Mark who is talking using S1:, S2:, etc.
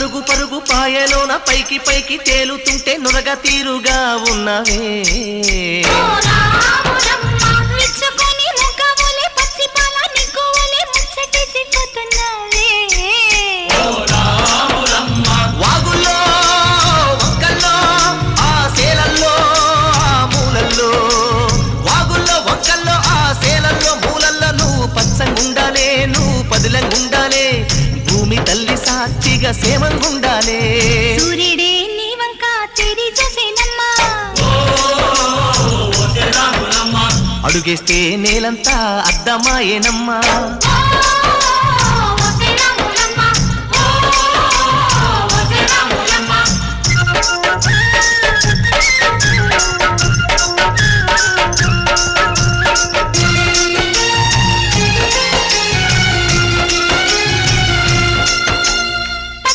S1: పరుగు పరుగు పాయలోన పైకి పైకి తేలుతుంటే నురగ తీరుగా ఉన్నవే వాగుల్లో వంకల్లో ఆ సేలల్లో ఆ మూలల్లో వాగుల్లో వంకల్లో ఆ సేలల్లో మూలల్లో నువ్వు పచ్చంగుండాలే నువ్వు పదిలంగుండాలే భూమి తల్లి సాక్షిగా సేమంగుండాలే
S2: సూర్యుడే నీ వంక తెరి చూసేనమ్మా
S1: అడుగేస్తే నేలంతా అద్దమాయేనమ్మా